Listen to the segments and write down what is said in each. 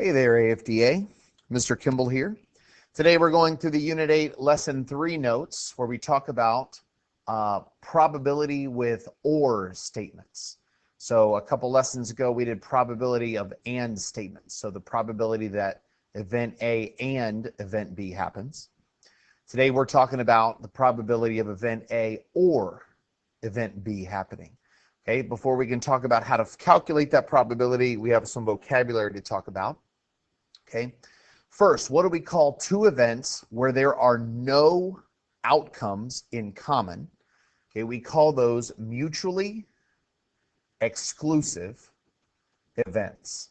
Hey there, AFDA. Mr. Kimble here. Today we're going through the Unit 8 Lesson 3 notes where we talk about probability with OR statements. So a couple lessons ago we did probability of AND statements. So the probability that event A and event B happens. Today we're talking about the probability of event A or event B happening. Okay, before we can talk about how to calculate that probability, we have some vocabulary to talk about. Okay, first, what do we call two events where there are no outcomes in common? Okay, we call those mutually exclusive events.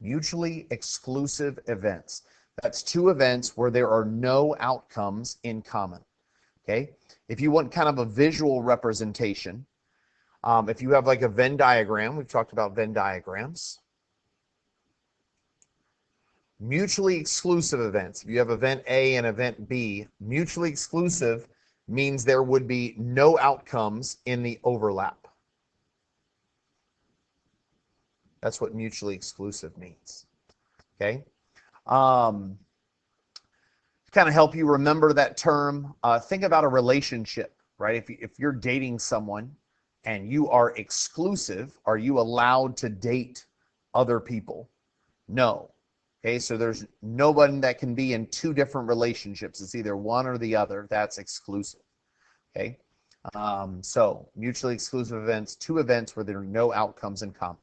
Mutually exclusive events. That's two events where there are no outcomes in common. Okay, if you want kind of a visual representation, if you have like a Venn diagram, we've talked about Venn diagrams. Mutually exclusive events. If you have event A and event B, mutually exclusive means there would be no outcomes in the overlap. That's what mutually exclusive means. Okay. Kind of help you remember that term. Think about a relationship, right? If you're dating someone and you are exclusive, are you allowed to date other people? No. Okay, so there's nobody that can be in two different relationships. It's either one or the other. That's exclusive. Okay, so mutually exclusive events, two events where there are no outcomes in common.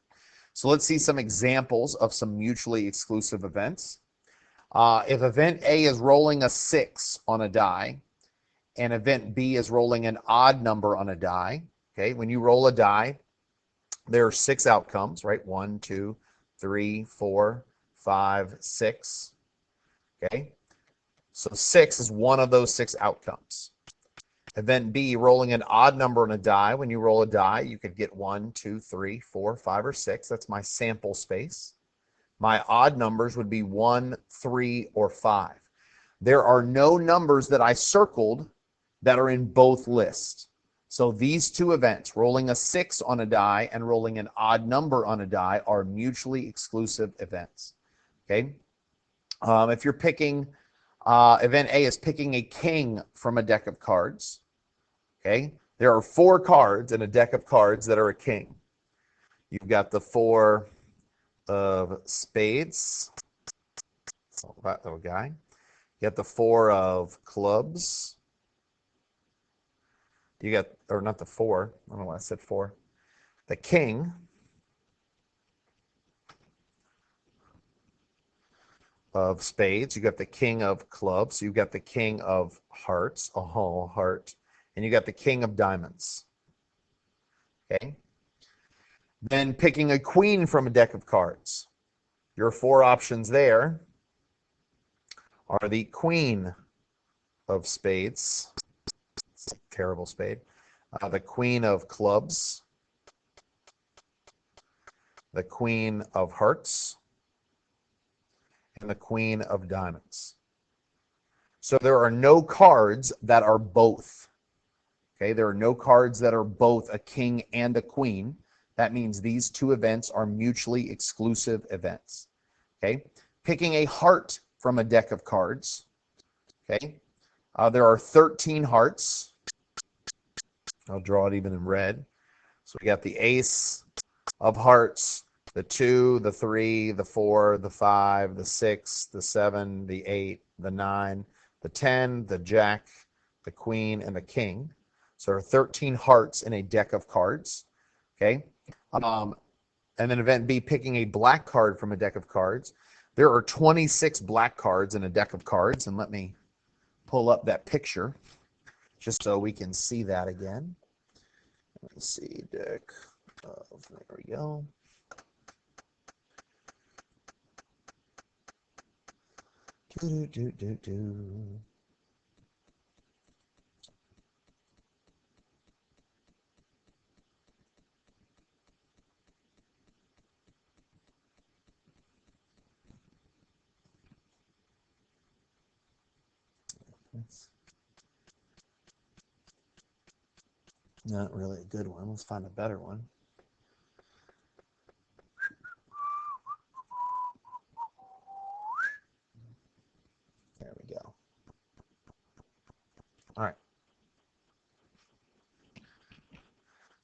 So let's see some examples of some mutually exclusive events. If event A is rolling a 6 on a die and event B is rolling an odd number on a die, okay, when you roll a die, there are 6 outcomes, right? 1, 2, 3, 4, 5, 6. Okay, so 6 is one of those 6 outcomes. Event B, rolling an odd number on a die. When you roll a die, you could get 1, 2, 3, 4, 5, or 6. That's my sample space. My odd numbers would be 1, 3, or 5. There are no numbers that I circled that are in both lists. So these two events, rolling a 6 on a die and rolling an odd number on a die, are mutually exclusive events. Okay, if you're picking, event A is picking a king from a deck of cards. Okay, there are 4 cards in a deck of cards that are a king. You've got the 4 of spades. Oh, that little guy. You got the 4 of clubs. You got, or not the 4. I don't know why I said 4. The king. Of spades, you got the king of clubs, you got the king of hearts, a whole heart, and you got the king of diamonds. Okay, then picking a queen from a deck of cards, your 4 options there are the queen of spades, terrible spade, the queen of clubs, the queen of hearts, and the queen of diamonds. So there are no cards that are both. Okay, there are no cards that are both a king and a queen. That means these two events are mutually exclusive events. Okay, picking a heart from a deck of cards. Okay, there are 13 hearts. I'll draw it even in red. So we got the ace of hearts, the 2, the 3, the 4, the 5, the 6, the 7, the 8, the 9, the 10, the jack, the queen, and the king. So there are 13 hearts in a deck of cards. Okay. And then event B, picking a black card from a deck of cards. There are 26 black cards in a deck of cards. And let me pull up that picture just so we can see that again. Let me see, deck of, there we go. That's not really a good one. Let's find a better one.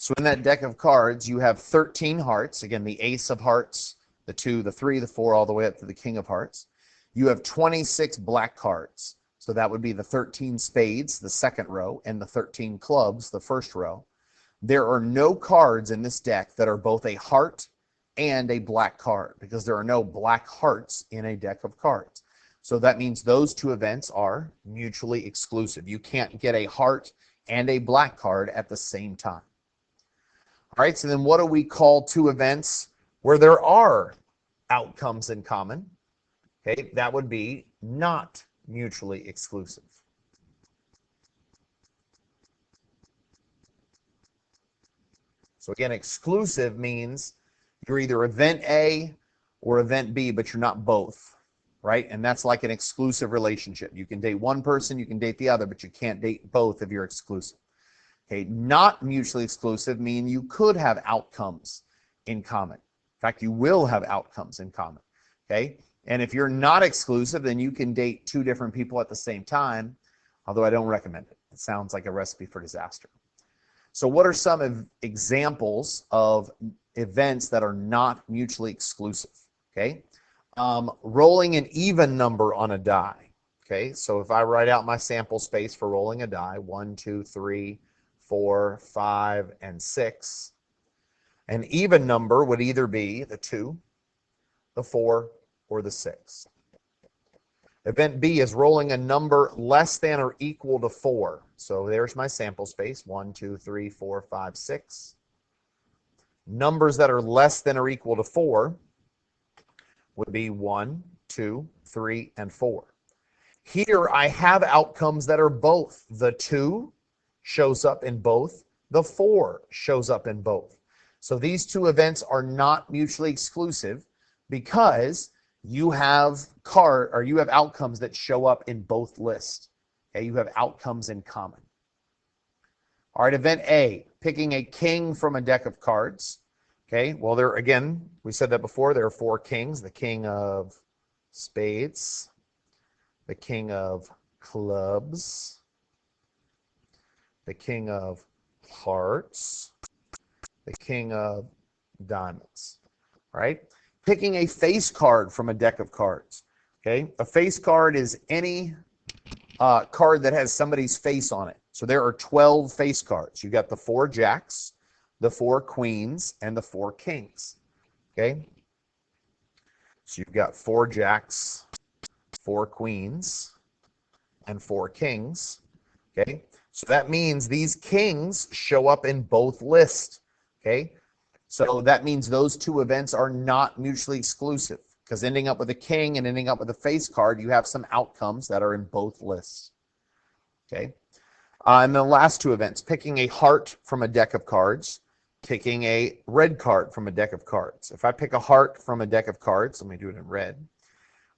So in that deck of cards, you have 13 hearts. Again, the ace of hearts, the 2, the 3, the 4, all the way up to the king of hearts. You have 26 black cards. So that would be the 13 spades, the second row, and the 13 clubs, the first row. There are no cards in this deck that are both a heart and a black card, because there are no black hearts in a deck of cards. So that means those two events are mutually exclusive. You can't get a heart and a black card at the same time. All right, so then what do we call two events where there are outcomes in common? Okay, that would be not mutually exclusive. So again, exclusive means you're either event A or event B, but you're not both, right? And that's like an exclusive relationship. You can date one person, you can date the other, but you can't date both if you're exclusive. Okay, not mutually exclusive mean you could have outcomes in common. In fact, you will have outcomes in common, okay? And if you're not exclusive, then you can date two different people at the same time, although I don't recommend it. It sounds like a recipe for disaster. So what are some examples of events that are not mutually exclusive? Okay, rolling an even number on a die. Okay, so if I write out my sample space for rolling a die, 1, 2, 3, 4, 5, and 6, an even number would either be the 2, the 4, or the 6. Event B is rolling a number less than or equal to 4. So there's my sample space, 1, 2, 3, 4, 5, 6. Numbers that are less than or equal to 4 would be 1, 2, 3, and 4. Here I have outcomes that are both. The 2 shows up in both. The 4 shows up in both. So these two events are not mutually exclusive because you have outcomes that show up in both lists. Okay, you have outcomes in common. All right, event A, picking a king from a deck of cards. Okay, well, we said that before, there are 4 kings: the king of spades, the king of clubs, the king of hearts, the king of diamonds. All right, picking a face card from a deck of cards. Okay, a face card is any card that has somebody's face on it. So there are 12 face cards. You got the 4 jacks, the 4 queens, and the 4 kings. Okay, so you've got 4 jacks, 4 queens, and 4 kings. Okay, so that means these kings show up in both lists. Okay, so that means those two events are not mutually exclusive, because ending up with a king and ending up with a face card, you have some outcomes that are in both lists. Okay, and the last two events, picking a heart from a deck of cards, picking a red card from a deck of cards. If I pick a heart from a deck of cards, let me do it in red.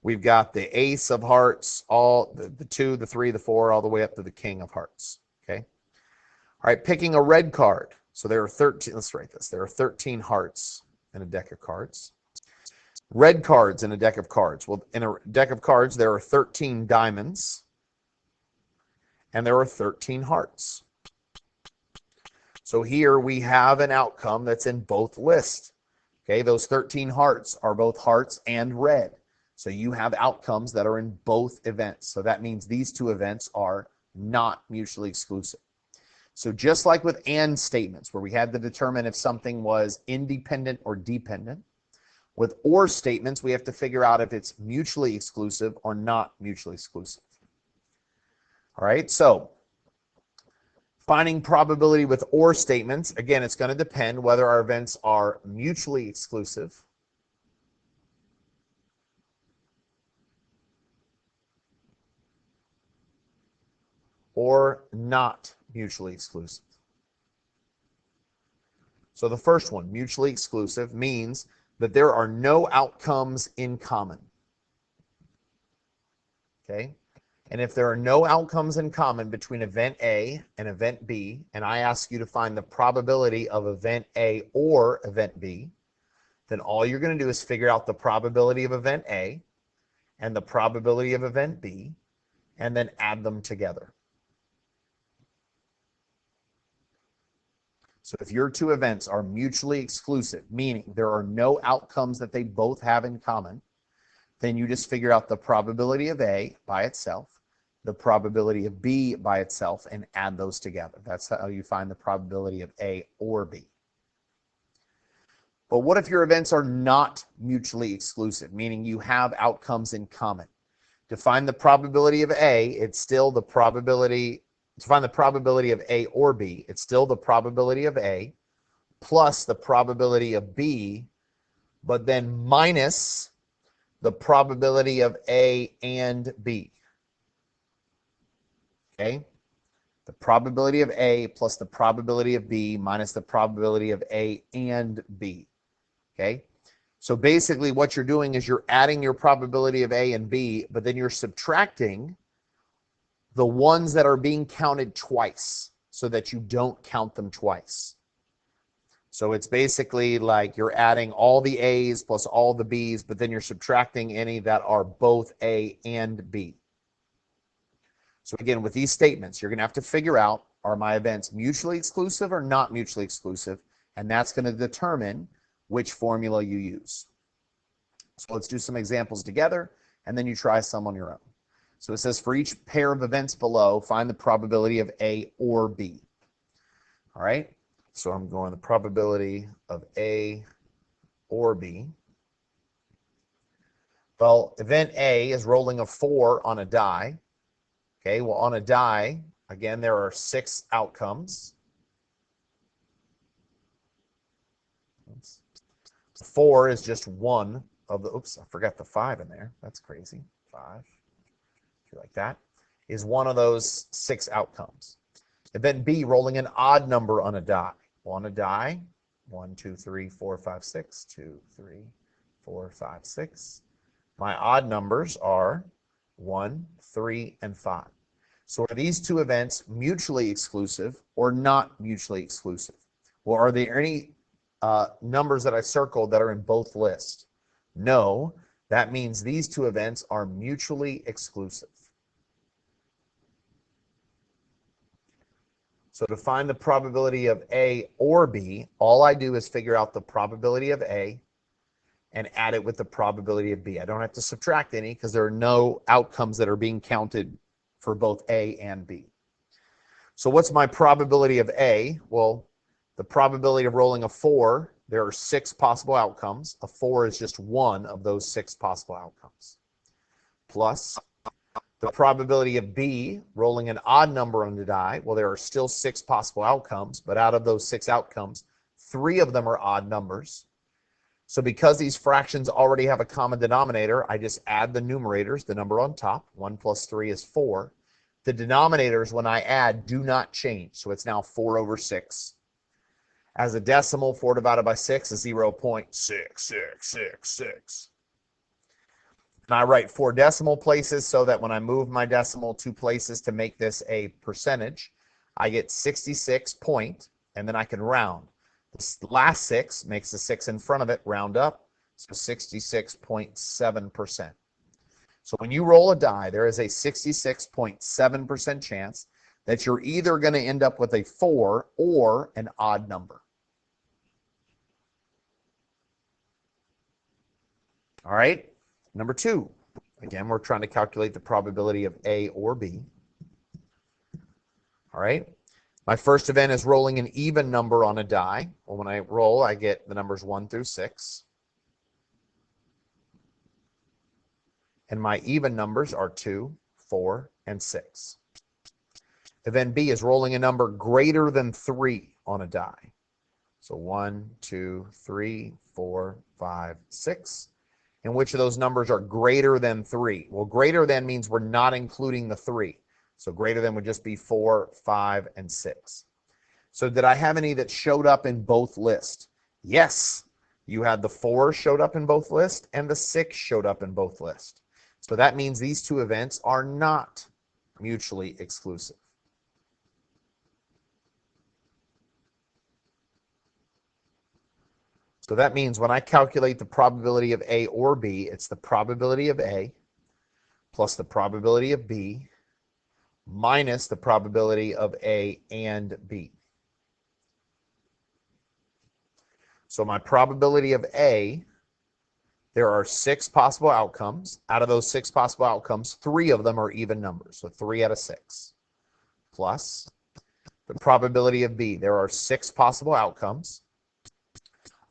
We've got the ace of hearts, all the 2, the 3, the 4, all the way up to the king of hearts. Okay, all right, picking a red card. So there are 13, let's write this. There are 13 hearts in a deck of cards. Red cards in a deck of cards. Well, in a deck of cards, there are 13 diamonds, and there are 13 hearts. So here we have an outcome that's in both lists. Okay, those 13 hearts are both hearts and red. So you have outcomes that are in both events. So that means these two events are not mutually exclusive. So just like with and statements, where we had to determine if something was independent or dependent, with or statements, we have to figure out if it's mutually exclusive or not mutually exclusive. All right, so finding probability with or statements, again, it's going to depend whether our events are mutually exclusive or not mutually exclusive. So the first one, mutually exclusive, means that there are no outcomes in common. Okay? And if there are no outcomes in common between event A and event B, and I ask you to find the probability of event A or event B, then all you're going to do is figure out the probability of event A and the probability of event B, and then add them together. So if your two events are mutually exclusive, meaning there are no outcomes that they both have in common, then you just figure out the probability of A by itself, the probability of B by itself, and add those together. That's how you find the probability of A or B. But what if your events are not mutually exclusive, meaning you have outcomes in common? To find the probability of A, it's still the probability, to find the probability of A or B, it's still the probability of A plus the probability of B, but then minus the probability of A and B. Okay? The probability of A plus the probability of B minus the probability of A and B. Okay? So basically what you're doing is you're adding your probability of A and B, but then you're subtracting the ones that are being counted twice so that you don't count them twice. So it's basically like you're adding all the A's plus all the B's, but then you're subtracting any that are both A and B. So again, with these statements, you're going to have to figure out, are my events mutually exclusive or not mutually exclusive? And that's going to determine which formula you use. So let's do some examples together, and then you try some on your own. So it says for each pair of events below, find the probability of A or B. All right, so I'm going the probability of A or B. Well, event A is rolling a 4 on a die. Okay, well, on a die, again, there are 6 outcomes. 4 is just one of the, oops, I forgot the 5 in there. That's crazy. 5, if you like that, is one of those 6 outcomes. Event B, rolling an odd number on a die. Well, on a die, 1, 2, 3, 4, 5, 6, 2, 3, 4, 5, 6. My odd numbers are 1, 3, and 5. So are these two events mutually exclusive or not mutually exclusive? Well, are there any numbers that I circled that are in both lists? No. That means these two events are mutually exclusive. So to find the probability of A or B, all I do is figure out the probability of A and add it with the probability of B. I don't have to subtract any because there are no outcomes that are being counted for both A and B. So what's my probability of A? Well, the probability of rolling a 4, there are 6 possible outcomes. A 4 is just one of those 6 possible outcomes. Plus the probability of B, rolling an odd number on the die. Well, there are still 6 possible outcomes, but out of those 6 outcomes, 3 of them are odd numbers. So because these fractions already have a common denominator, I just add the numerators, the number on top. 1 plus 3 is 4. The denominators, when I add, do not change. So it's now 4 over 6. As a decimal, 4 divided by 6 is 0.6666. And I write 4 decimal places so that when I move my decimal 2 places to make this a percentage, I get 66 point, and then I can round. This last 6 makes the 6 in front of it round up, so 66.7%. So when you roll a die, there is a 66.7% chance that you're either going to end up with a 4 or an odd number. All right, number 2. Again, we're trying to calculate the probability of A or B. All right. My first event is rolling an even number on a die. Well, when I roll, I get the numbers 1 through 6. And my even numbers are 2, 4, and 6. Event B is rolling a number greater than 3 on a die. So 1, 2, 3, 4, 5, 6. And which of those numbers are greater than 3? Well, greater than means we're not including the 3. So greater than would just be 4, 5, and 6. So did I have any that showed up in both lists? Yes. You had the 4 showed up in both lists and the 6 showed up in both lists. So that means these two events are not mutually exclusive. So that means when I calculate the probability of A or B, it's the probability of A plus the probability of B minus the probability of A and B. So my probability of A, there are 6 possible outcomes. Out of those 6 possible outcomes, 3 of them are even numbers. So 3 out of 6. Plus the probability of B, there are 6 possible outcomes.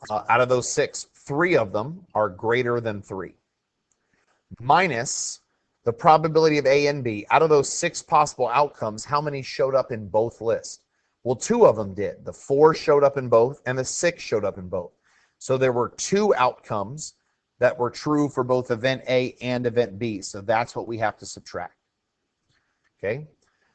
Out of those 6, 3 of them are greater than 3. Minus the probability of A and B. Out of those 6 possible outcomes, how many showed up in both lists? Well, 2 of them did. The 4 showed up in both, and the 6 showed up in both. So there were 2 outcomes that were true for both event A and event B. So that's what we have to subtract. Okay?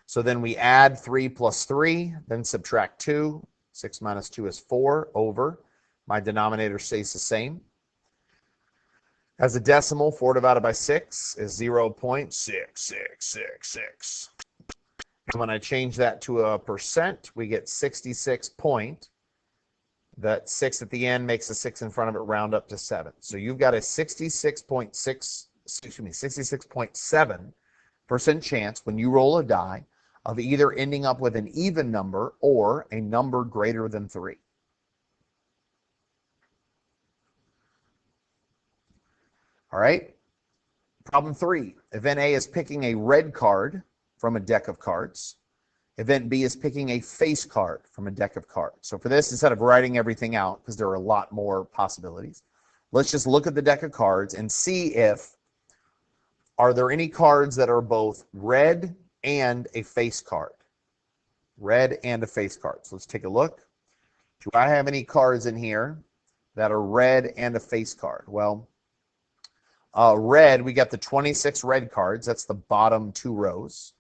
So then we add 3 plus 3, then subtract 2. 6 minus 2 is 4 over. My denominator stays the same. As a decimal, 4 divided by 6 is 0.6666. And when I change that to a percent, we get 66 point. That 6 at the end makes a 6 in front of it round up to 7. So you've got a 66.7% chance when you roll a die of either ending up with an even number or a number greater than 3. All right. Problem 3. Event A is picking a red card from a deck of cards. Event B is picking a face card from a deck of cards. So for this, instead of writing everything out, because there are a lot more possibilities, let's just look at the deck of cards and see if are there any cards that are both red and a face card. Red and a face card. So let's take a look. Do I have any cards in here that are red and a face card? Well, red, we got the 26 red cards. That's the bottom 2 rows.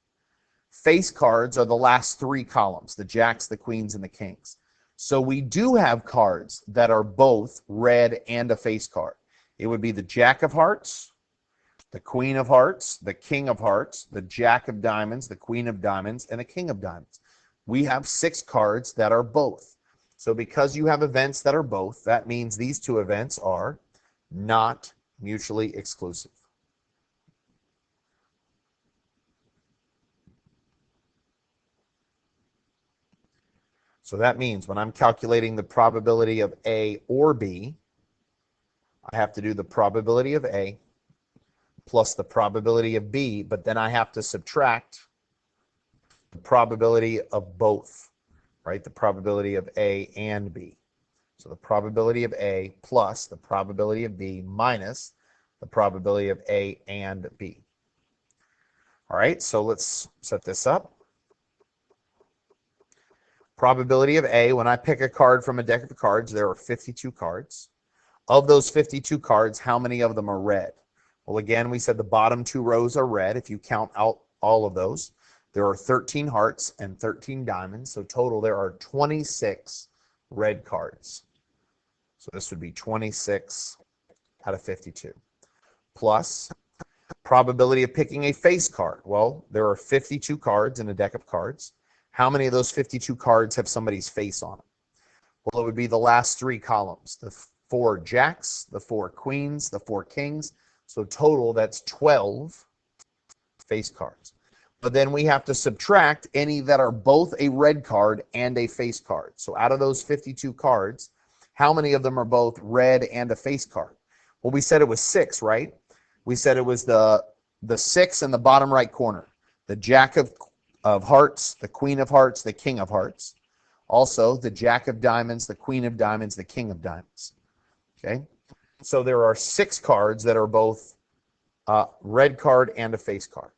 Face cards are the last 3 columns, the jacks, the queens, and the kings. So we do have cards that are both red and a face card. It would be the jack of hearts, the queen of hearts, the king of hearts, the jack of diamonds, the queen of diamonds, and the king of diamonds. We have 6 cards that are both. So because you have events that are both, that means these 2 events are not mutually exclusive. So that means when I'm calculating the probability of A or B, I have to do the probability of A plus the probability of B, but then I have to subtract the probability of both, right? The probability of A and B. So the probability of A plus the probability of B minus the probability of A and B. All right, so let's set this up. Probability of A, when I pick a card from a deck of cards, there are 52 cards. Of those 52 cards, how many of them are red? Well, again, we said the bottom 2 rows are red. If you count out all of those, there are 13 hearts and 13 diamonds. So total, there are 26 red cards. So this would be 26 out of 52. Plus, probability of picking a face card. Well, there are 52 cards in a deck of cards. How many of those 52 cards have somebody's face on them? Well, it would be the last 3 columns, the 4 jacks, the 4 queens, the 4 kings. So total, that's 12 face cards. But then we have to subtract any that are both a red card and a face card. So out of those 52 cards, how many of them are both red and a face card? Well, we said it was 6, right? We said it was the 6 in the bottom right corner, the jack of hearts, the queen of hearts, the king of hearts. Also, the jack of diamonds, the queen of diamonds, the king of diamonds. Okay? So there are 6 cards that are both red card and a face card.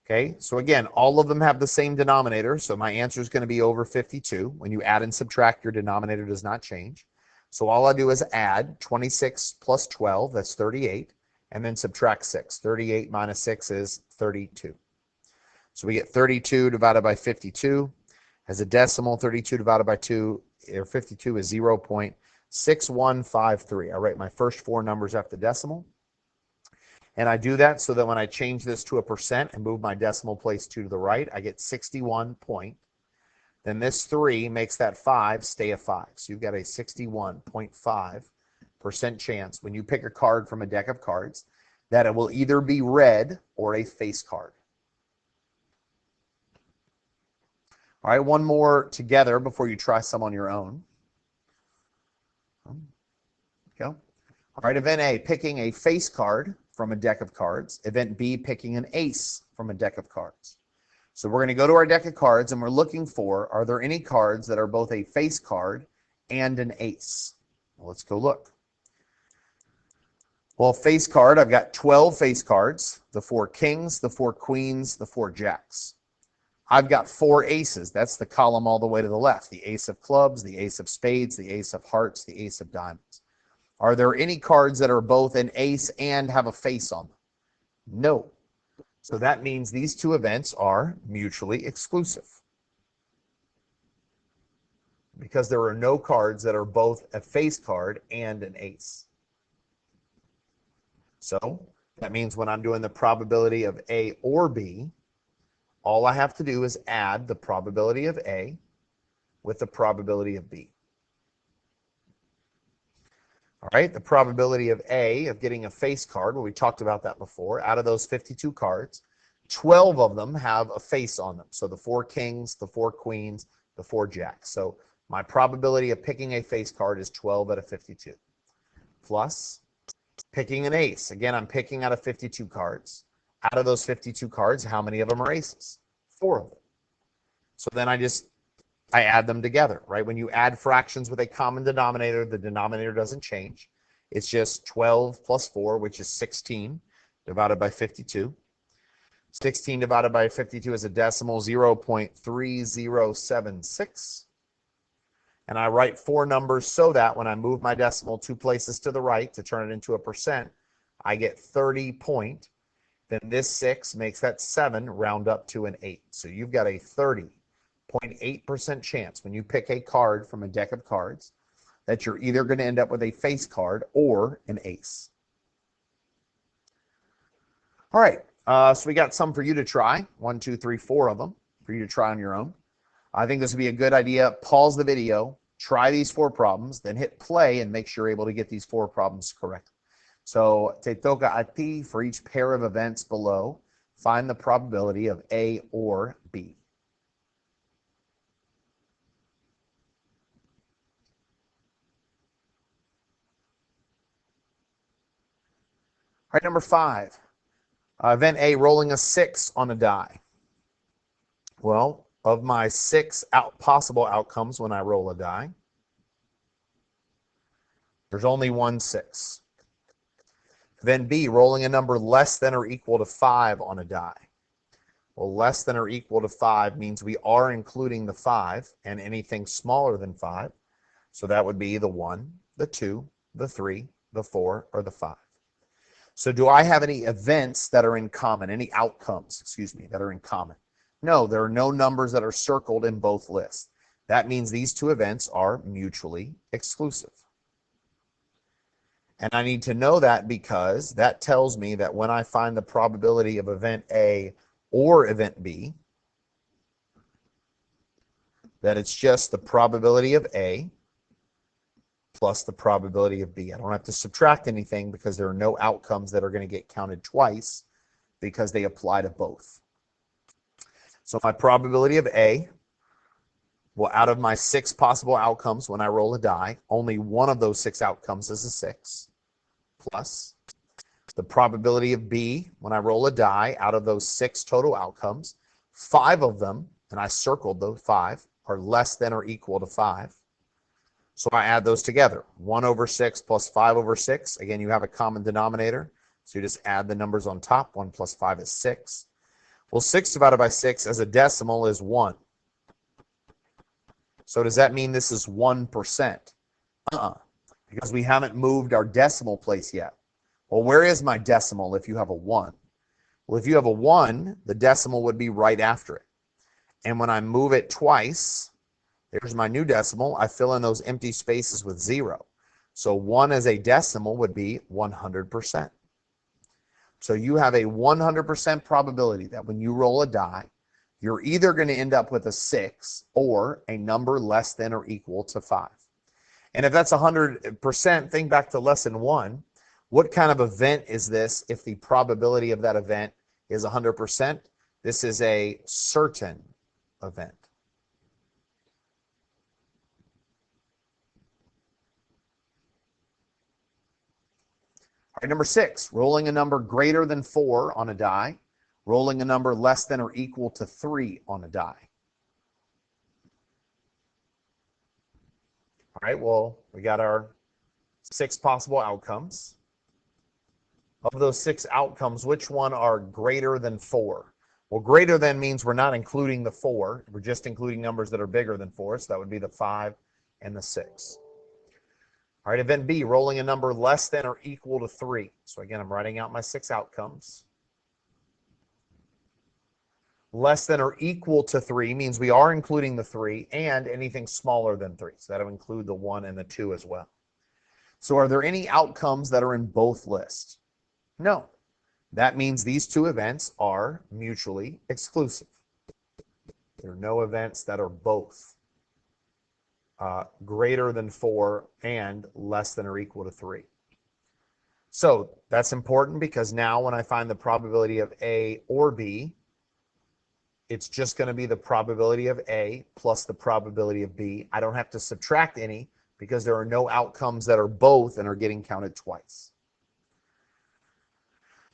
Okay? So again, all of them have the same denominator, so my answer is going to be over 52. When you add and subtract, your denominator does not change. So all I do is add 26 plus 12, that's 38, and then subtract 6. 38 minus 6 is 32. So we get 32 divided by 52. As a decimal, 32 divided by 2, or 52 is 0.6153. I write my first 4 numbers after decimal. And I do that so that when I change this to a percent and move my decimal place 2 to the right, I get 61 point. Then this 3 makes that 5 stay a 5. So you've got a 61.5% chance when you pick a card from a deck of cards that it will either be red or a face card. All right, one more together before you try some on your own. Go. All right, event A, picking a face card from a deck of cards. Event B, picking an ace from a deck of cards. So we're going to go to our deck of cards and we're looking for, are there any cards that are both a face card and an ace? Well, let's go look. Well, face card, I've got 12 face cards, the 4 kings, the 4 queens, the 4 jacks. I've got 4 aces. That's the column all the way to the left. The ace of clubs, the ace of spades, the ace of hearts, the ace of diamonds. Are there any cards that are both an ace and have a face on them? No. So that means these two events are mutually exclusive, because there are no cards that are both a face card and an ace. So that means when I'm doing the probability of A or B, all I have to do is add the probability of A with the probability of B. All right, the probability of A of getting a face card, well, we talked about that before. Out of those 52 cards, 12 of them have a face on them. So the 4 kings, the 4 queens, the 4 jacks. So my probability of picking a face card is 12 out of 52. Plus picking an ace. Again, I'm picking out of 52 cards. Out of those 52 cards, how many of them are aces? 4 of them. So then I add them together, right? When you add fractions with a common denominator, the denominator doesn't change. It's just 12 plus 4, which is 16, divided by 52. 16 divided by 52 is a decimal, 0.3076. And I write 4 numbers so that when I move my decimal 2 places to the right to turn it into a percent, I get 30 point. Then this 6 makes that 7 round up to an 8. So you've got a 30.8% chance when you pick a card from a deck of cards that you're either going to end up with a face card or an ace. All right, so we got some for you to try. 1, 2, 3, 4 of them for you to try on your own. I think this would be a good idea. Pause the video, try these 4 problems, then hit play and make sure you're able to get these 4 problems correct. So te toca a ti for each pair of events below. Find the probability of A or B. All right, number 5. Event A, rolling a 6 on a die. Well, of my 6 possible outcomes when I roll a die, there's only one 6. Then B, rolling a number less than or equal to 5 on a die. Well, less than or equal to 5 means we are including the 5 and anything smaller than 5. So that would be the 1, the 2, the 3, the 4, or the 5. So do I have any events that are in common, any outcomes, that are in common? No, there are no numbers that are circled in both lists. That means these two events are mutually exclusive. And I need to know that because that tells me that when I find the probability of event A or event B, that it's just the probability of A plus the probability of B. I don't have to subtract anything because there are no outcomes that are going to get counted twice because they apply to both. So my probability of A, well, out of my 6 possible outcomes when I roll a die, only one of those 6 outcomes is a 6, plus the probability of B when I roll a die, out of those 6 total outcomes, 5 of them, and I circled those 5, are less than or equal to 5. So I add those together. 1 over 6 plus 5 over 6. Again, you have a common denominator, so you just add the numbers on top. 1 plus 5 is 6. Well, 6 divided by 6 as a decimal is 1. So does that mean this is 1%? Because we haven't moved our decimal place yet. Well, where is my decimal if you have a 1? Well, if you have a 1, the decimal would be right after it. And when I move it twice, there's my new decimal. I fill in those empty spaces with 0. So 1 as a decimal would be 100%. So you have a 100% probability that when you roll a die, you're either going to end up with a 6 or a number less than or equal to 5. And if that's 100%, think back to lesson 1. What kind of event is this if the probability of that event is 100%? This is a certain event. right, number 6, rolling a number greater than 4 on a die, rolling a number less than or equal to 3 on a die. All right, well, we got our 6 possible outcomes. Of those 6 outcomes, which one are greater than 4? Well, greater than means we're not including the 4. We're just including numbers that are bigger than 4. So that would be the 5 and the 6. All right, event B, rolling a number less than or equal to 3. So again, I'm writing out my 6 outcomes. Less than or equal to 3 means we are including the 3 and anything smaller than 3. So that'll include the 1 and the 2 as well. So are there any outcomes that are in both lists? No. That means these 2 events are mutually exclusive. There are no events that are both greater than 4 and less than or equal to 3. So that's important because now when I find the probability of A or B, it's just going to be the probability of A plus the probability of B. I don't have to subtract any because there are no outcomes that are both and are getting counted twice.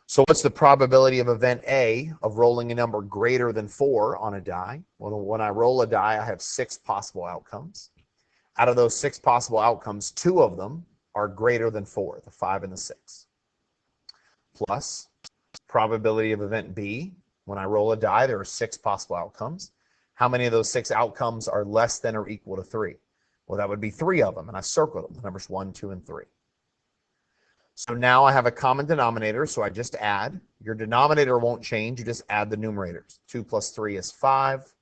So what's the probability of event A of rolling a number greater than 4 on a die? Well, when I roll a die, I have 6 possible outcomes. Out of those 6 possible outcomes, 2 of them are greater than 4, the 5 and the 6. Plus, probability of event B, when I roll a die, there are 6 possible outcomes. How many of those 6 outcomes are less than or equal to 3? Well, that would be 3 of them, and I circled them, the numbers 1, 2, and 3. So now I have a common denominator, so I just add. Your denominator won't change, you just add the numerators. 2 plus 3 is 5.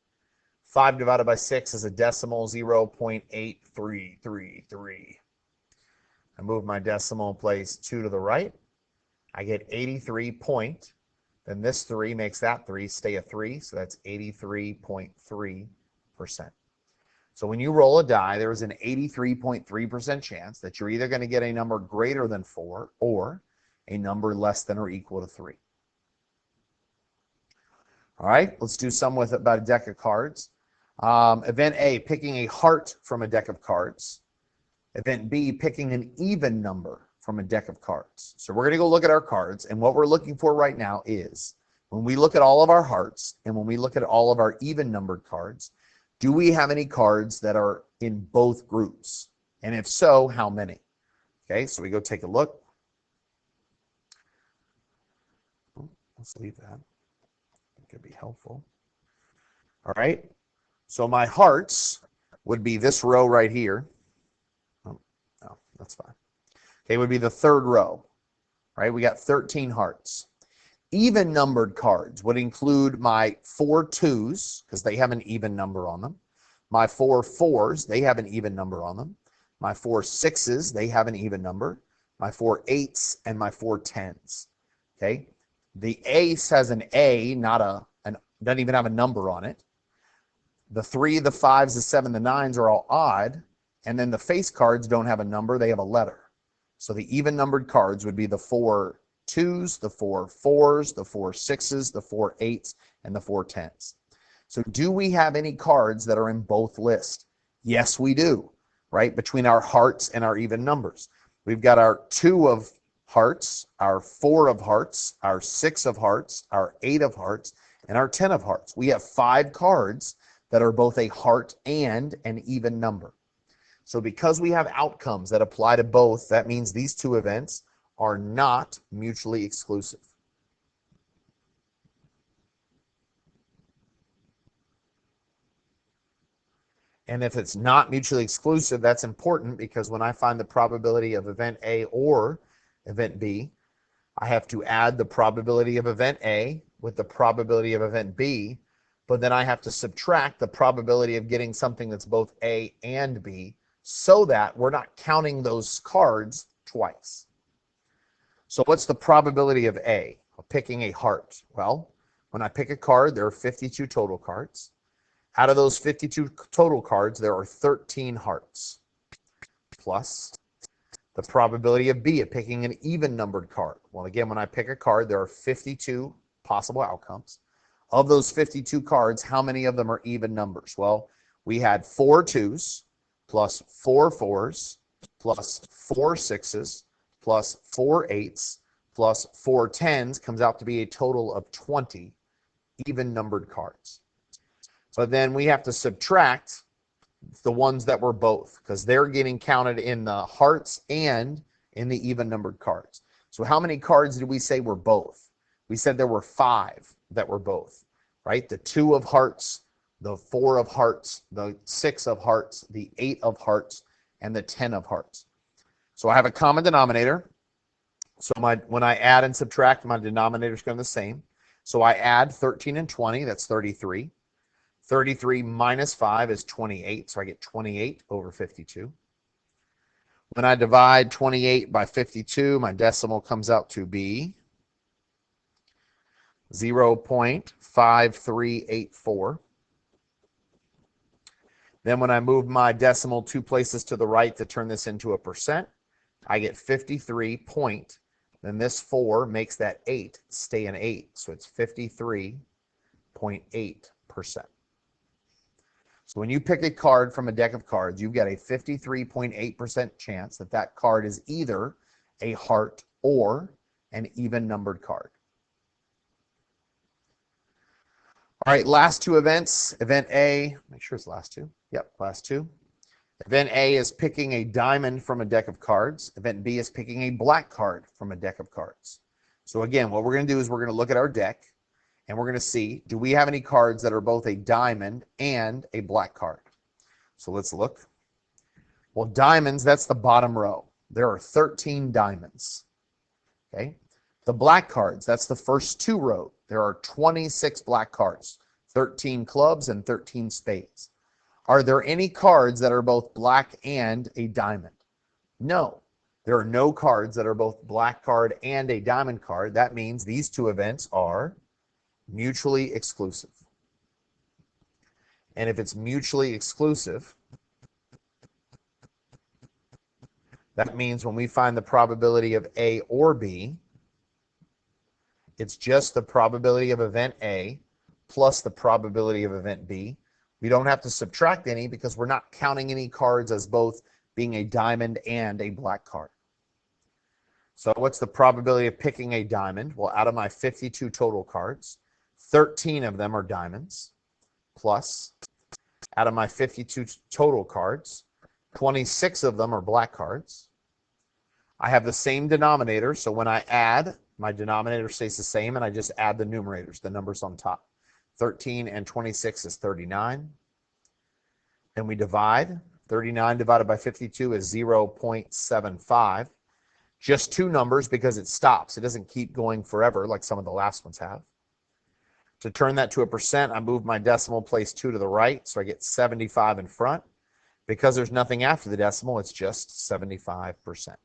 5 divided by 6 is a decimal, 0.8333. I move my decimal place 2 to the right. I get 83 point. Then this 3 makes that 3 stay a 3, so that's 83.3%. So when you roll a die, there is an 83.3% chance that you're either going to get a number greater than 4 or a number less than or equal to 3. All right, let's do some with about a deck of cards. Event A, picking a heart from a deck of cards. Event B, picking an even number from a deck of cards. So we're going to go look at our cards, and what we're looking for right now is when we look at all of our hearts and when we look at all of our even numbered cards, do we have any cards that are in both groups? And if so, how many? Okay, so we go take a look. Let's leave that. It could be helpful. All right, so my hearts would be this row right here. Oh, no, that's fine. Okay, would be the 3rd row. All right, we got 13 hearts. Even numbered cards would include my 4 2s, because they have an even number on them. My 4 4s, they have an even number on them. My 4 6s, they have an even number. My 4 8s, and my 4 10s. Okay, the ace has an A, doesn't even have a number on it. The 3, the 5s, the 7, the 9s are all odd, and then the face cards don't have a number, they have a letter. So the even numbered cards would be the 4 2s, the 4 4s, the 4 6s, the 4 8s, and the 4 10s. So do we have any cards that are in both lists? Yes, we do, right? Between our hearts and our even numbers. We've got our 2 of hearts, our 4 of hearts, our 6 of hearts, our 8 of hearts, and our 10 of hearts. We have 5 cards that are both a heart and an even number. So because we have outcomes that apply to both, that means these 2 events are not mutually exclusive. And if it's not mutually exclusive, that's important because when I find the probability of event A or event B, I have to add the probability of event A with the probability of event B, but then I have to subtract the probability of getting something that's both A and B so that we're not counting those cards twice. So what's the probability of A, of picking a heart? Well, when I pick a card, there are 52 total cards. Out of those 52 total cards, there are 13 hearts, plus the probability of B, of picking an even numbered card. Well, again, when I pick a card, there are 52 possible outcomes. Of those 52 cards, how many of them are even numbers? Well, we had 4 2s, plus 4 4s, plus 4 6s, plus 4 8s plus 4 10s comes out to be a total of 20 even numbered cards. But then we have to subtract the ones that were both, because they're getting counted in the hearts and in the even numbered cards. So how many cards did we say were both? We said there were 5 that were both, right? The 2 of hearts, the 4 of hearts, the 6 of hearts, the 8 of hearts, and the 10 of hearts. So I have a common denominator. So when I add and subtract, my denominator is going to be the same. So I add 13 and 20, that's 33. 33 minus 5 is 28, so I get 28 over 52. When I divide 28 by 52, my decimal comes out to be 0.5384. Then when I move my decimal 2 places to the right to turn this into a percent, I get 53 point. Then this 4 makes that 8 stay an 8, so it's 53.8%. So when you pick a card from a deck of cards, you've got a 53.8% chance that that card is either a heart or an even numbered card. All right, last 2 events. Event A, make sure it's last 2. Yep, last 2. Event A is picking a diamond from a deck of cards. Event B is picking a black card from a deck of cards. So again, what we're going to do is we're going to look at our deck, and we're going to see, do we have any cards that are both a diamond and a black card? So let's look. Well, diamonds, that's the bottom row. There are 13 diamonds. Okay. The black cards, that's the first 2 rows. There are 26 black cards, 13 clubs and 13 spades. Are there any cards that are both black and a diamond? No. There are no cards that are both black card and a diamond card. That means these 2 events are mutually exclusive. And if it's mutually exclusive, that means when we find the probability of A or B, it's just the probability of event A plus the probability of event B. We don't have to subtract any because we're not counting any cards as both being a diamond and a black card. So what's the probability of picking a diamond? Well, out of my 52 total cards, 13 of them are diamonds, plus out of my 52 total cards, 26 of them are black cards. I have the same denominator, so when I add, my denominator stays the same, and I just add the numerators, the numbers on top. 13 and 26 is 39. Then we divide. 39 divided by 52 is 0.75. Just 2 numbers because it stops. It doesn't keep going forever like some of the last ones have. To turn that to a percent, I move my decimal place 2 to the right, so I get 75 in front. Because there's nothing after the decimal, it's just 75%.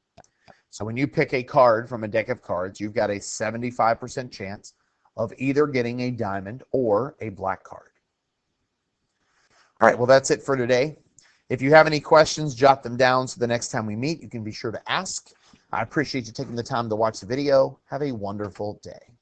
So when you pick a card from a deck of cards, you've got a 75% chance of either getting a diamond or a black card. All right, well, that's it for today. If you have any questions, jot them down so the next time we meet, you can be sure to ask. I appreciate you taking the time to watch the video. Have a wonderful day.